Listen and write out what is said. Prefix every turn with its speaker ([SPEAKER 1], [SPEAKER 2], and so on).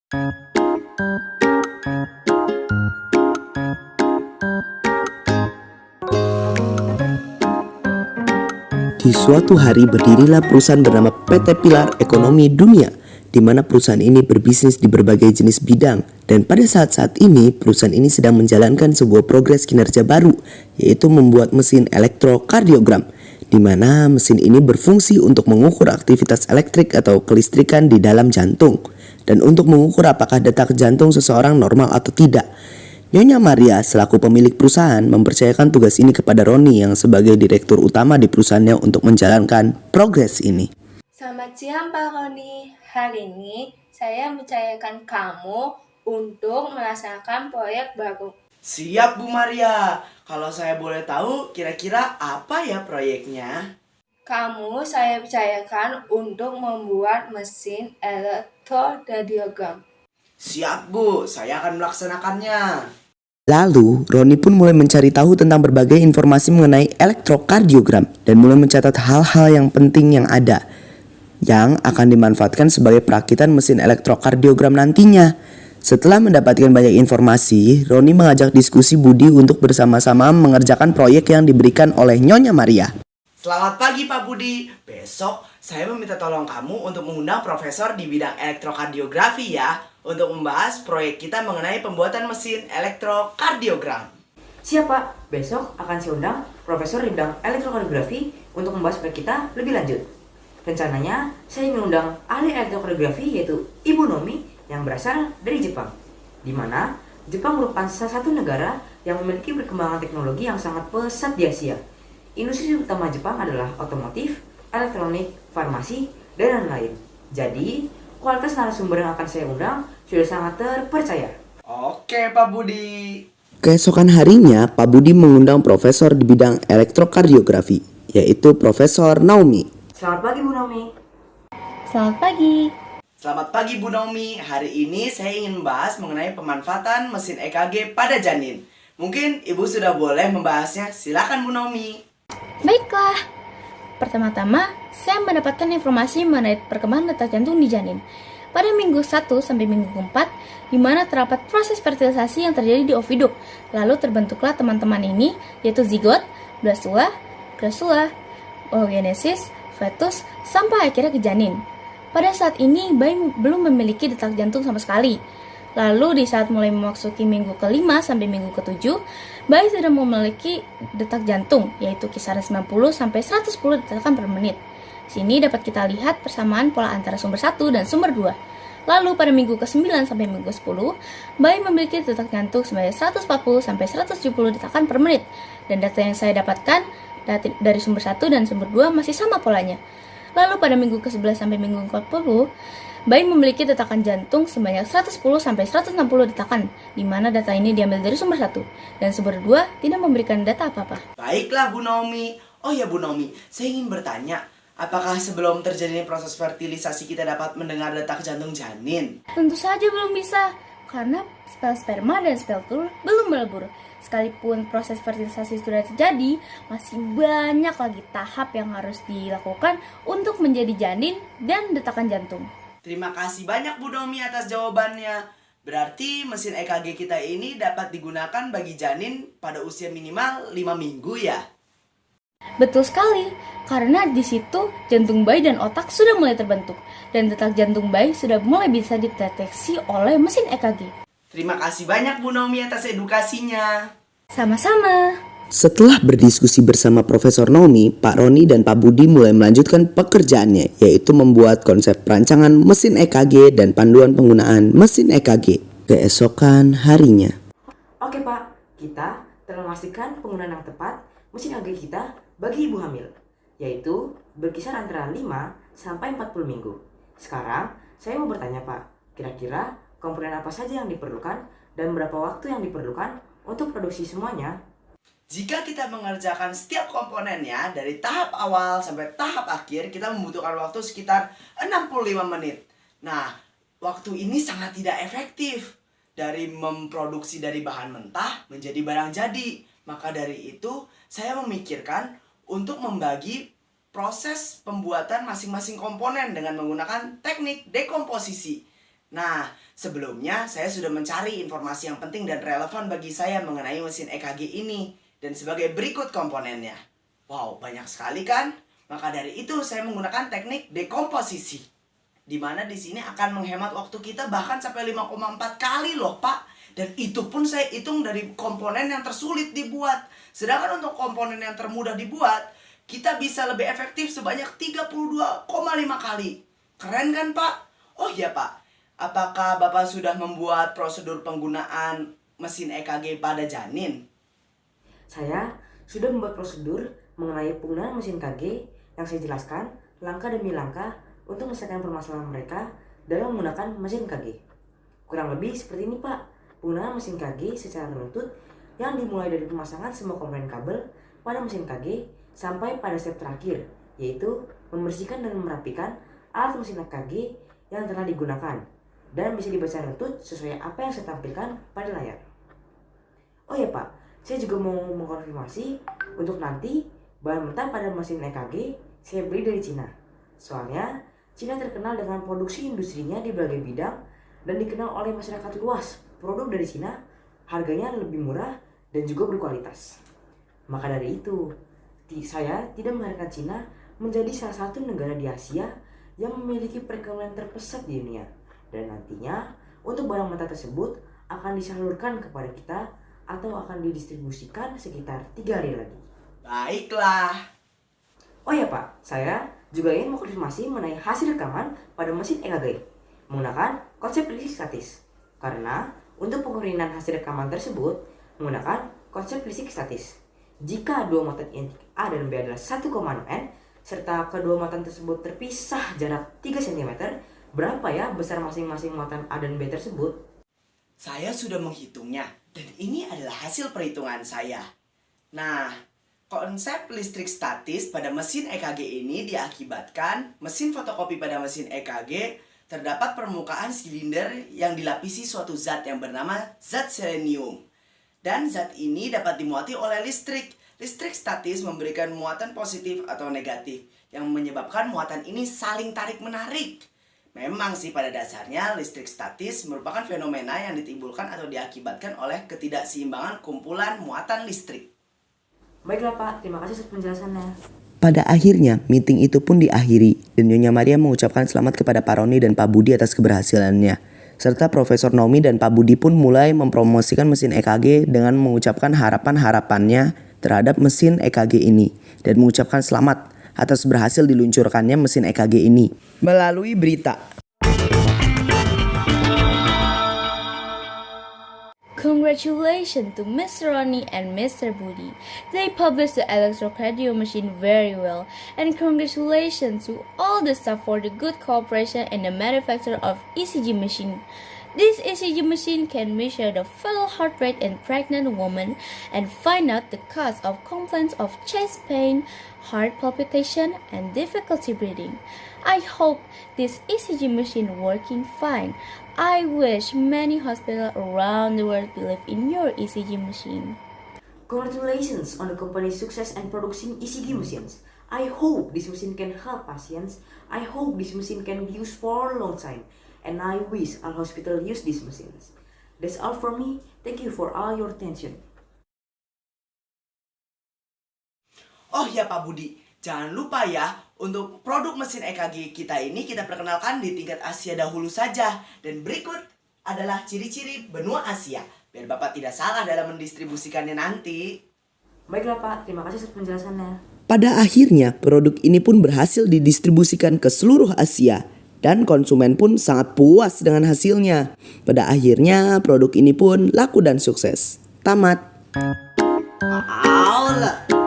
[SPEAKER 1] Di suatu hari berdirilah perusahaan bernama PT Pilar Ekonomi Dunia, di mana perusahaan ini berbisnis di berbagai jenis bidang. Dan pada saat-saat ini, perusahaan ini sedang menjalankan sebuah progres kinerja baru, yaitu membuat mesin elektrokardiogram, di mana mesin ini berfungsi untuk mengukur aktivitas elektrik atau kelistrikan di dalam jantung, dan untuk mengukur apakah detak jantung seseorang normal atau tidak. Nyonya Maria selaku pemilik perusahaan mempercayakan tugas ini kepada Roni yang sebagai direktur utama di perusahaannya untuk menjalankan progres ini.
[SPEAKER 2] Selamat siang Pak Roni. Hari ini saya mempercayakan kamu untuk melaksanakan proyek baru.
[SPEAKER 3] Siap Bu Maria. Kalau saya boleh tahu kira-kira apa ya proyeknya?
[SPEAKER 2] Kamu saya percayakan untuk membuat mesin elektrokardiogram.
[SPEAKER 3] Siap Bu, saya akan melaksanakannya.
[SPEAKER 1] Lalu, Roni pun mulai mencari tahu tentang berbagai informasi mengenai elektrokardiogram dan mulai mencatat hal-hal yang penting yang ada yang akan dimanfaatkan sebagai perakitan mesin elektrokardiogram nantinya. Setelah mendapatkan banyak informasi, Roni mengajak diskusi Budi untuk bersama-sama mengerjakan proyek yang diberikan oleh Nyonya Maria.
[SPEAKER 3] Selamat pagi Pak Budi. Besok saya meminta tolong kamu untuk mengundang profesor di bidang elektrokardiografi ya, untuk membahas proyek kita mengenai pembuatan mesin elektrokardiogram.
[SPEAKER 4] Siap Pak, besok akan saya undang profesor di bidang elektrokardiografi untuk membahas proyek kita lebih lanjut. Rencananya, saya ingin undang ahli elektrokardiografi yaitu Ibu Nomi yang berasal dari Jepang, di mana Jepang merupakan salah satu negara yang memiliki perkembangan teknologi yang sangat pesat di Asia. Industri utama Jepang adalah otomotif, elektronik, farmasi, dan lain-lain. Jadi, kualitas narasumber yang akan saya undang sudah sangat terpercaya.
[SPEAKER 3] Oke Pak Budi.
[SPEAKER 1] Keesokan harinya, Pak Budi mengundang profesor di bidang elektrokardiografi, yaitu Profesor Naomi.
[SPEAKER 4] Selamat pagi Bu Nomi.
[SPEAKER 5] Selamat pagi.
[SPEAKER 3] Selamat pagi Bu Naomi. Hari ini saya ingin membahas mengenai pemanfaatan mesin EKG pada janin. Mungkin Ibu sudah boleh membahasnya. Silakan Bu Naomi.
[SPEAKER 5] Baiklah. Pertama-tama, saya mendapatkan informasi mengenai perkembangan detak jantung di janin pada minggu 1 sampai minggu 4, di mana terdapat proses fertilisasi yang terjadi di oviduk. Lalu terbentuklah teman-teman ini, yaitu zigot, blastula, oogenesis, fetus, sampai akhirnya ke janin. Pada saat ini, bayi belum memiliki detak jantung sama sekali. Lalu di saat mulai memasuki minggu ke-5 sampai minggu ke-7, bayi sudah memiliki detak jantung, yaitu kisaran 90 sampai 110 detakan per menit. Sini dapat kita lihat persamaan pola antara sumber 1 dan sumber 2. Lalu pada minggu ke-9 sampai minggu 10, bayi memiliki detak jantung sebanyak 140 sampai 170 detakan per menit. Dan data yang saya dapatkan dari sumber 1 dan sumber 2 masih sama polanya. Lalu pada minggu ke-11 sampai minggu ke-40, bayi memiliki detakan jantung sebanyak 110 sampai 160 detakan, di mana data ini diambil dari sumber 1 dan sumber 2 tidak memberikan data apa-apa.
[SPEAKER 3] Baiklah Bu Naomi. Oh ya Bu Naomi, saya ingin bertanya, apakah sebelum terjadinya proses fertilisasi kita dapat mendengar detak jantung janin?
[SPEAKER 5] Tentu saja belum bisa, karena sel sperma dan sel telur belum melebur. Sekalipun proses fertilisasi sudah terjadi, masih banyak lagi tahap yang harus dilakukan untuk menjadi janin dan detakan jantung.
[SPEAKER 3] Terima kasih banyak Bu Naomi atas jawabannya. Berarti mesin EKG kita ini dapat digunakan bagi janin pada usia minimal 5 minggu ya?
[SPEAKER 5] Betul sekali, karena di situ jantung bayi dan otak sudah mulai terbentuk, dan detak jantung bayi sudah mulai bisa dideteksi oleh mesin EKG.
[SPEAKER 3] Terima kasih banyak Bu Naomi atas edukasinya.
[SPEAKER 5] Sama-sama.
[SPEAKER 1] Setelah berdiskusi bersama Profesor Naomi, Pak Roni dan Pak Budi mulai melanjutkan pekerjaannya, yaitu membuat konsep perancangan mesin EKG dan panduan penggunaan mesin EKG. Keesokan harinya,
[SPEAKER 4] Oke Pak, kita telah memastikan penggunaan yang tepat mesin EKG kita bagi ibu hamil, yaitu berkisar antara 5 sampai 40 minggu. Sekarang, saya mau bertanya Pak, kira-kira komponen apa saja yang diperlukan dan berapa waktu yang diperlukan untuk produksi semuanya?
[SPEAKER 3] Jika kita mengerjakan setiap komponennya dari tahap awal sampai tahap akhir, kita membutuhkan waktu sekitar 65 menit. Nah, waktu ini sangat tidak efektif dari memproduksi dari bahan mentah menjadi barang jadi. Maka dari itu, saya memikirkan untuk membagi proses pembuatan masing-masing komponen dengan menggunakan teknik dekomposisi. Nah, sebelumnya saya sudah mencari informasi yang penting dan relevan bagi saya mengenai mesin EKG ini. Dan sebagai berikut komponennya. Wow, banyak sekali kan? Maka dari itu saya menggunakan teknik dekomposisi. Di mana di sini akan menghemat waktu kita bahkan sampai 5,4 kali loh, Pak. Dan itu pun saya hitung dari komponen yang tersulit dibuat. Sedangkan untuk komponen yang termudah dibuat, kita bisa lebih efektif sebanyak 32,5 kali. Keren kan, Pak? Oh iya, Pak. Apakah Bapak sudah membuat prosedur penggunaan mesin EKG pada janin?
[SPEAKER 4] Saya sudah membuat prosedur mengenai penggunaan mesin KG yang saya jelaskan langkah demi langkah untuk menyelesaikan permasalahan mereka dalam menggunakan mesin KG. Kurang lebih seperti ini, Pak. Penggunaan mesin KG secara runtut yang dimulai dari pemasangan semua komponen kabel pada mesin KG sampai pada step terakhir, yaitu membersihkan dan merapikan alat mesin EKG yang telah digunakan dan bisa dibaca runtut sesuai apa yang saya tampilkan pada layar. Oh ya, Pak, saya juga mau mengkonfirmasi untuk nanti bahan mentah pada mesin EKG saya beli dari Cina. Soalnya Cina terkenal dengan produksi industrinya di berbagai bidang dan dikenal oleh masyarakat luas. Produk dari Cina harganya lebih murah dan juga berkualitas. Maka dari itu, saya tidak mengharapkan Cina menjadi salah satu negara di Asia yang memiliki perekonomian terpesat di dunia. Dan nantinya untuk barang mentah tersebut akan disalurkan kepada kita atau akan didistribusikan sekitar 3 hari lagi.
[SPEAKER 3] Baiklah.
[SPEAKER 4] Oh ya, Pak, saya juga ingin mengkonfirmasi mengenai hasil rekaman pada mesin EKG menggunakan konsep listrik statis. Karena untuk pengurinan hasil rekaman tersebut menggunakan konsep listrik statis. Jika dua muatan identik A dan B adalah 1,6 N serta kedua muatan tersebut terpisah jarak 3 cm, berapa ya besar masing-masing muatan A dan B tersebut?
[SPEAKER 3] Saya sudah menghitungnya dan ini adalah hasil perhitungan saya. Nah, konsep listrik statis pada mesin EKG ini diakibatkan mesin fotokopi pada mesin EKG terdapat permukaan silinder yang dilapisi suatu zat yang bernama zat selenium. Dan zat ini dapat dimuati oleh listrik. Listrik statis memberikan muatan positif atau negatif yang menyebabkan muatan ini saling tarik-menarik. Memang sih pada dasarnya listrik statis merupakan fenomena yang ditimbulkan atau diakibatkan oleh ketidakseimbangan kumpulan muatan listrik.
[SPEAKER 4] Baiklah, Pak, terima kasih atas penjelasannya.
[SPEAKER 1] Pada akhirnya, meeting itu pun diakhiri dan Nyonya Maria mengucapkan selamat kepada Pak Roni dan Pak Budi atas keberhasilannya. Serta Profesor Nomi dan Pak Budi pun mulai mempromosikan mesin EKG dengan mengucapkan harapan-harapannya terhadap mesin EKG ini dan mengucapkan selamat atas berhasil diluncurkannya mesin EKG ini melalui berita.
[SPEAKER 5] Congratulations to Mr. Ronnie and Mr. Budi. They published the electrocardiogram machine very well, and congratulations to all the staff for the good cooperation in the manufacture of ECG machine. This ECG machine can measure the fetal heart rate in pregnant women and find out the cause of complaints of chest pain, heart palpitation, and difficulty breathing. I hope this ECG machine working fine. I wish many hospitals around the world believe in your ECG machine.
[SPEAKER 4] Congratulations on the company's success and producing ECG machines. I hope this machine can help patients. I hope this machine can be used for a long time. And I wish our hospital use these machines. That's all from me. Thank you for all your attention.
[SPEAKER 3] Oh ya Pak Budi, jangan lupa ya, untuk produk mesin EKG kita ini kita perkenalkan di tingkat Asia dahulu saja. Dan berikut adalah ciri-ciri benua Asia, biar Bapak tidak salah dalam mendistribusikannya nanti.
[SPEAKER 4] Baiklah, Pak, terima kasih atas penjelasannya.
[SPEAKER 1] Pada akhirnya, produk ini pun berhasil didistribusikan ke seluruh Asia dan konsumen pun sangat puas dengan hasilnya. Pada akhirnya, produk ini pun laku dan sukses. Tamat.
[SPEAKER 3] Alah.